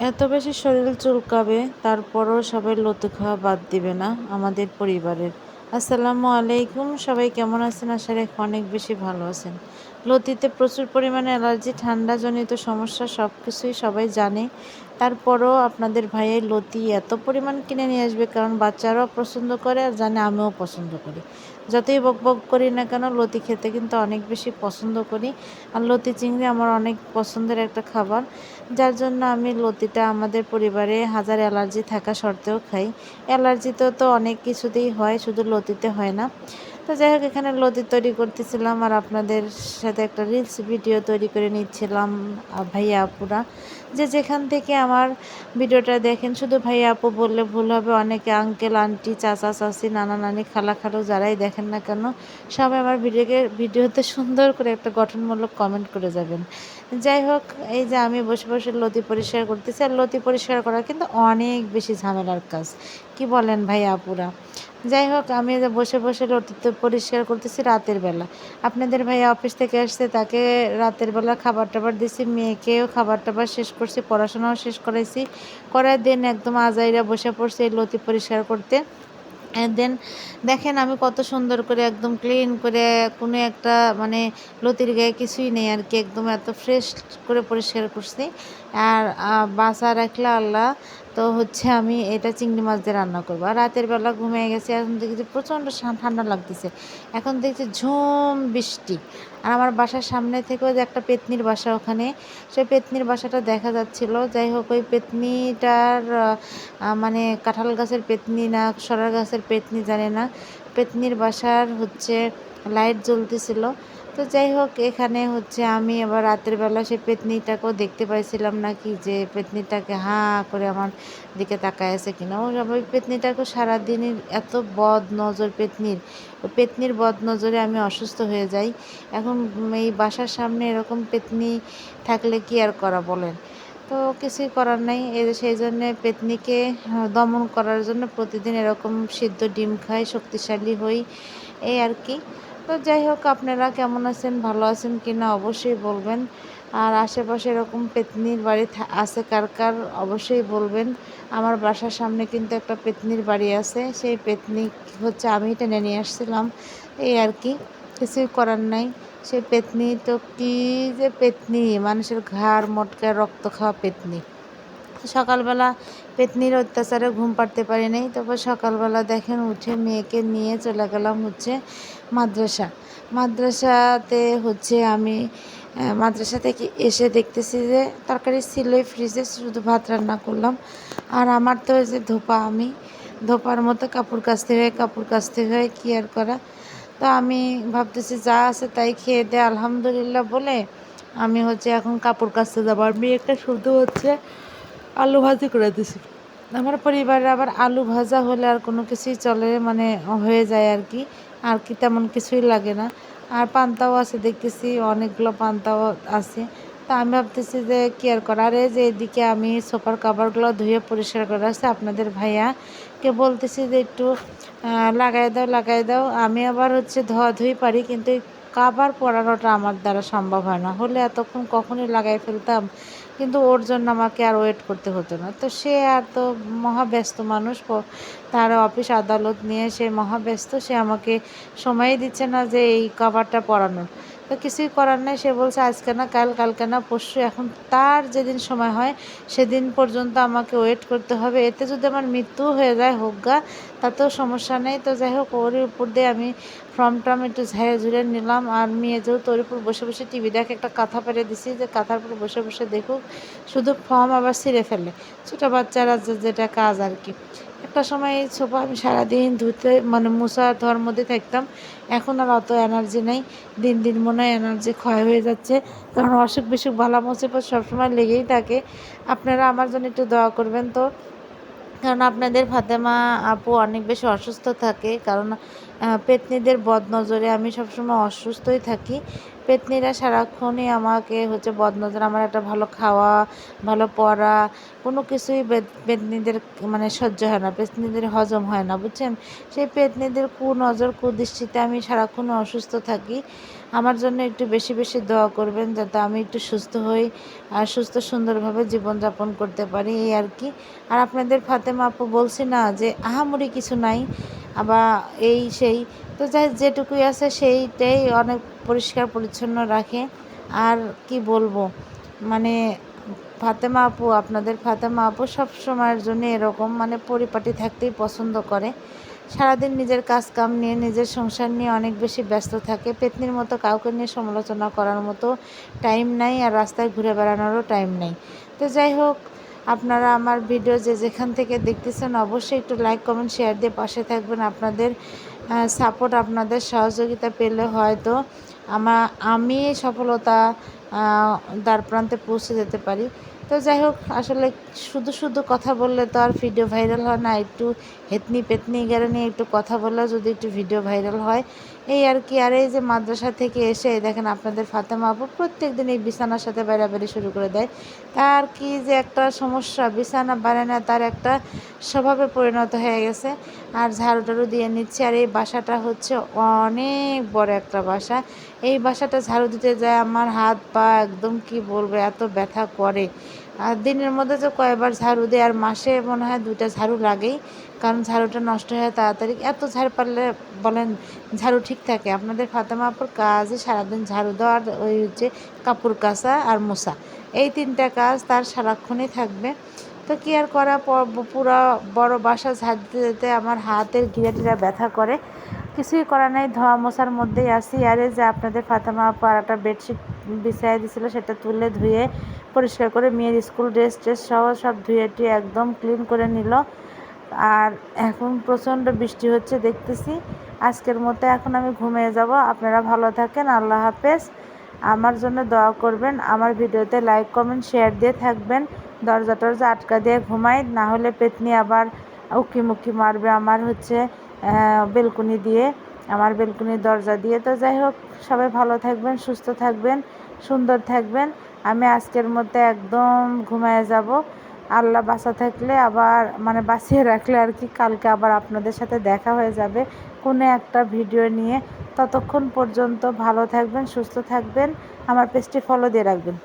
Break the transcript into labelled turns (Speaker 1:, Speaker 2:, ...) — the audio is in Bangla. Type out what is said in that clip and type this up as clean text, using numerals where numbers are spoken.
Speaker 1: এত বেশি শরীর চুলকাবে, তারপরও সবাই লতি খাওয়া বাদ দিবে না আমাদের পরিবারের। আসসালামু আলাইকুম, সবাই কেমন আছেন? আশা রাখি অনেক বেশি ভালো আছেন। লতিতে প্রচুর পরিমাণে অ্যালার্জি, ঠান্ডাজনিত সমস্যা, সব কিছুই সবাই জানে। তারপরও আপনাদের ভাইয়ের লতি এত পরিমাণ কিনে নিয়ে আসবে, কারণ বাচ্চারাও পছন্দ করে আর জানে আমিও পছন্দ করি। যতই বক বক করি না কেন, লতি খেতে কিন্তু অনেক বেশি পছন্দ করি। আর লতি চিংড়ি আমার অনেক পছন্দের একটা খাবার, যার জন্য আমি লতিটা আমাদের পরিবারে হাজার অ্যালার্জি থাকা সত্ত্বেও খাই। অ্যালার্জি তো অনেক কিছুতেই হয়, শুধু লতিতে হয় না। তো যাই হোক, এখানে লতি তৈরি করতেছিলাম আর আপনাদের সাথে একটা রিলস ভিডিও তৈরি করে নিচ্ছিলাম। ভাইয়া আপুরা যে যেখান থেকে আমার ভিডিওটা দেখেন, শুধু ভাইয়া আপু বললে ভুল হবে, অনেকে আঙ্কেল আন্টি চাচা চাচি নানা নানি খালা খালু যারাই দেখেন না কেন, সবাই আমার ভিডিওতে সুন্দর করে একটা গঠনমূলক কমেন্ট করে যাবেন। যাই হোক, এই যে আমি বসে বসে লতি পরিষ্কার করতেছি, আর লতি পরিষ্কার করা কিন্তু অনেক বেশি ঝামেলার কাজ। কি বলেন ভাই আপুরা? যাই হোক, আমি যে বসে বসে লতি পরিষ্কার করতেছি রাতের বেলা। আপনাদের ভাইয়া অফিস থেকে আসছে, তাকে রাতের বেলা খাবার টাবার দিছি, মেয়েকেও খাবার টাবার শেষ করছি, পড়াশোনাও শেষ করাইছি, করার দিন একদম আজাইরা বসে পড়ছে এই লতি পরিষ্কার করতে। দেন দেখেন আমি কত সুন্দর করে একদম ক্লিন করে, কোনো একটা মানে লতির গায়ে কিছুই নেই আর কি, একদম এত ফ্রেশ করে পরিষ্কার করছি। আর বাসা রাখলে আল্লাহ, তো হচ্ছে আমি এটা চিংড়ি মাছ দিয়ে রান্না করবো। আর রাতের বেলা ঘুমিয়ে গেছি, এখন দেখছি প্রচণ্ড ঠান্ডা লাগতেছে, এখন দেখছি ঝুম বৃষ্টি। আর আমার বাসার সামনে থেকেও যে একটা পেতনির বাসা, ওখানে সেই পেতনির বাসাটা দেখা যাচ্ছিল। যাই হোক, ওই পেতনিটার মানে কাঁঠাল গাছের পেতনি না সরার গাছের পেতনি জানে না, পেতনির বাসার হচ্ছে লাইট জ্বলতেছিল। তো যাই হোক, এখানে হচ্ছে আমি আবার রাতের বেলা সেই পেতনিটাকেও দেখতে পাইছিলাম নাকি, যে পেতনিটাকে হাঁ করে আমার দিকে তাকায় আছে কিনা। ওই পেতনিটাকে সারাদিনের এত বদ নজর পেতনির, ওই পেতনির বদ নজরে আমি অসুস্থ হয়ে যাই। এখন এই বাসার সামনে এরকম পেতনি থাকলে কি আর করা বলেন? তো কিছুই করার নাই, সেই জন্যে পেতনিকে দমন করার জন্য প্রতিদিন এরকম সিদ্ধ ডিম খাই, শক্তিশালী হই, এই আর কি। তো যাই হোক, আপনারা কেমন আছেন, ভালো আছেন কি না অবশ্যই বলবেন। আর আশেপাশে এরকম পেতনির বাড়ি আছে কার কার, অবশ্যই বলবেন। আমার বাসার সামনে কিন্তু একটা পেতনির বাড়ি আছে, সেই পেতনি হচ্ছে আমি টেনে নিয়ে আসছিলাম, এই আর কি। কিছুই করার নাই। সেই পেতনি তো কী যে পেতনি, মানুষের ঘাড় মটকায় রক্ত খাওয়া পেতনি। সকালবেলা পেতনির অত্যাচারে ঘুম পাড়তে পারি নাই। তারপর সকালবেলা দেখেন উঠে মেয়েকে নিয়ে চলে গেলাম হচ্ছে মাদ্রাসা। মাদ্রাসাতে হচ্ছে আমি মাদ্রাসা থেকে এসে দেখতেছি যে তরকারি ছিলই ফ্রিজে, শুধু ভাত রান্না করলাম। আর আমার তো ওই যে আমি ধোপার মতো কাপড় কাচতে হয়, কী আর করা। তো আমি ভাবতেছি যা আছে তাই খেয়ে দে আলহামদুলিল্লাহ বলে আমি হচ্ছে এখন কাপড় কাচতে যাবো। আর মেয়েটা শুধু হচ্ছে আলু ভাজি করে দিছি। আমার পরিবারে আবার আলু ভাজা হলে আর কোনো কিছুই চলে, মানে হয়ে যায় আর কি, আর কি তেমন কিছুই লাগে না। আর পান্তাও আছে দেখতেছি, অনেকগুলো পান্তাও আছে। তা আমি ভাবতেছি যে কি আর করা। আর এই যে এদিকে আমি সোফার কাভারগুলো ধুয়ে পরিষ্কার করে আসছে, আপনাদের ভাইয়াকে বলতেছি যে একটু লাগাই দাও। আমি আবার হচ্ছে ধোয়াধুয়ি পারি, কিন্তু এই কাভার পরানোটা আমার দ্বারা সম্ভব হয় না, হলে এতক্ষণ কখনই লাগাই ফেলতাম। কিন্তু ওর জন্য আমাকে আর ওয়েট করতে হতো না। তো সে আর তো মহাব্যস্ত মানুষ, তার অফিস আদালত নিয়ে সে মহাব্যস্ত, সে আমাকে সময়ই দিচ্ছে না যে এই কভারটা পরানোর। তো কিছুই করার নেই, সে বলছে আজকে না কাল, কালকে না পরশু, এখন তার যেদিন সময় হয় সেদিন পর্যন্ত আমাকে ওয়েট করতে হবে। এতে যদি আমার মৃত্যু হয়ে যায় হোক গা, তাতেও সমস্যা নেই। তো যাই হোক, ওরই উপর দিয়ে আমি ফর্মটা একটু ঝেড়ে ঝুড়ে নিলাম। আর মেয়ে যেহেতু ওর উপর বসে বসে টিভি দেখে, একটা কাঁথা পেরে দিছি যে কাঁথার উপর বসে বসে দেখুক, শুধু ফর্ম আবার ছিঁড়ে ফেলে, ছোটো বাচ্চারা যেটা কাজ আর কি। একটা সময় এই সোফা আমি সারাদিন ধুতে মানে মুছা ধোয়ার মধ্যে থাকতাম, এখন আর অত এনার্জি নেই। দিন দিন মনে হয় এনার্জি ক্ষয় হয়ে যাচ্ছে, কারণ অসুখ বিসুখ বালা মুসিবত সবসময় লেগেই থাকে। আপনারা আমার জন্য একটু দোয়া করবেন তো, কারণ আপনাদের ফাতেমা আপু অনেক বেশি অসুস্থ থাকে, কারণ পেতনিদের বদনজরে আমি সবসময় অসুস্থই থাকি। পেত্নীরা সারাক্ষণই আমাকে হচ্ছে বদনজর, আমার একটা ভালো খাওয়া, ভালো পড়া, কোনো কিছুই পেত্নীদের মানে সহ্য হয় না, পেত্নীদের হজম হয় না, বুঝছেন। সেই পেত্নীদের কুনজর কুদৃষ্টিতে আমি সারাক্ষণ অসুস্থ থাকি। আমার জন্য একটু বেশি বেশি দোয়া করবেন যাতে আমি একটু সুস্থ হই আর সুস্থ সুন্দরভাবে জীবনযাপন করতে পারি, এই আর কি। আর আপনাদের ফাতেমা আপু বলছি না যে আহামরি কিছু নাই, আবার এই সেই, তো যাই যেটুকুই আছে সেইটাই অনেক পরিষ্কার পরিচ্ছন্ন রাখে। আর কি বলবো, মানে ফাতেমা আপু, আপনাদের ফাতেমা আপু সব সময়ের জন্য এরকম, মানে পরিপাটি থাকতেই পছন্দ করে। সারাদিন নিজের কাজ কাম নিয়ে, নিজের সংসার নিয়ে অনেক বেশি ব্যস্ত থাকে। পেত্নীর মতো কাউকে নিয়ে সমালোচনা করার মতো টাইম নাই, আর রাস্তায় ঘুরে বেড়ানোরও টাইম নেই। তো যাই হোক, আপনারা আমার ভিডিও যে যেখান থেকে দেখতেছেন অবশ্যই একটু লাইক কমেন্ট শেয়ার দিয়ে পাশে থাকবেন। আপনাদের সাপোর্ট, আপনাদের সহযোগিতা পেলে হয়তো আমি সফলতা দ্বার প্রান্তে পৌঁছে যেতে পারি। তো যাই হোক, আসলে শুধু শুধু কথা বললে তো আর ভিডিও ভাইরাল হয় না, একটু হেতনি পেতনি গেলে নিয়ে একটু কথা বললে যদি একটু ভিডিও ভাইরাল হয়, এই আর কি। আর এই যে মাদ্রাসা থেকে এসে দেখেন আপনাদের ফাতেমা আপু প্রত্যেক দিন এই বিছানার সাথে বেড়াবেড়ি শুরু করে দেয়। তার কি যে একটা সমস্যা, বিছানা বাড়ে না, তার একটা স্বভাবে পরিণত হয়ে গেছে। আর ঝাড়ু টাড়ু দিয়ে নিচ্ছে। আর এই বাসাটা হচ্ছে অনেক বড় একটা বাসা। এই বাসাটা ঝাড়ু দিতে যায় আমার হাত পা একদম কি বলবো এত ব্যথা করে। আর দিনের মধ্যে যে কয়বার ঝাড়ু দেয়, আর মাসে মনে হয় 2টা ঝাড়ু লাগেই, কারণ ঝাড়ুটা নষ্ট হয় তাড়াতাড়ি। এত ঝাড়ু পারলে বলেন ঝাড়ু ঠিক থাকে? আপনাদের ফাতেমা আপুর কাজই সারাদিন ঝাড়ু দেওয়া আর ওই হচ্ছে কাপড় কাচা আর মোছা, এই 3টা কাজ তার সারাক্ষণই থাকবে। তো কি আর করা, পুরো বড় বাসা ঝাড় দিতে যেতে আমার হাতের গিরাটিরা ব্যথা করে। কিছুই করা নাই, ধোয়া মোছার মধ্যেই আসি। আরে যে আপনাদের ফাতেমা আপু আর একটা বেডশিট বিছাই দিয়েছিল, সেটা তুলে ধুয়ে পরিষ্কার করে মেয়ের স্কুল ড্রেস ট্রেস সহ সব ধুয়ে টুয়ে একদম ক্লিন করে নিল। আর এখন প্রচণ্ড বৃষ্টি হচ্ছে দেখতেছি। আজকের মতো এখন আমি ঘুমিয়ে যাব। আপনারা ভালো থাকেন, আল্লাহ হাফেজ। আমার জন্য দোয়া করবেন, আমার ভিডিওতে লাইক কমেন্ট শেয়ার দিয়ে থাকবেন। দরজা টরজা আটকা দিয়ে ঘুমাই, না হলে পেতনি আবার উকি মুকি মারবে আমার হচ্ছে বেলকুনি দিয়ে, আমার বেলকুনির দরজা দিয়ে। তো যাই হোক, সবাই ভালো থাকবেন, সুস্থ থাকবেন, সুন্দর থাকবেন। আমি আজকের মধ্যে একদম ঘুমায় যাব। আল্লাহ বাঁচা থাকলে আবার মানে বাঁচিয়ে রাখলে আর কি, কালকে আবার আপনাদের সাথে দেখা হয়ে যাবে কোনো একটা ভিডিও নিয়ে। ততক্ষণ পর্যন্ত ভালো থাকবেন, সুস্থ থাকবেন, আমার পেজটি ফলো দিয়ে রাখবেন।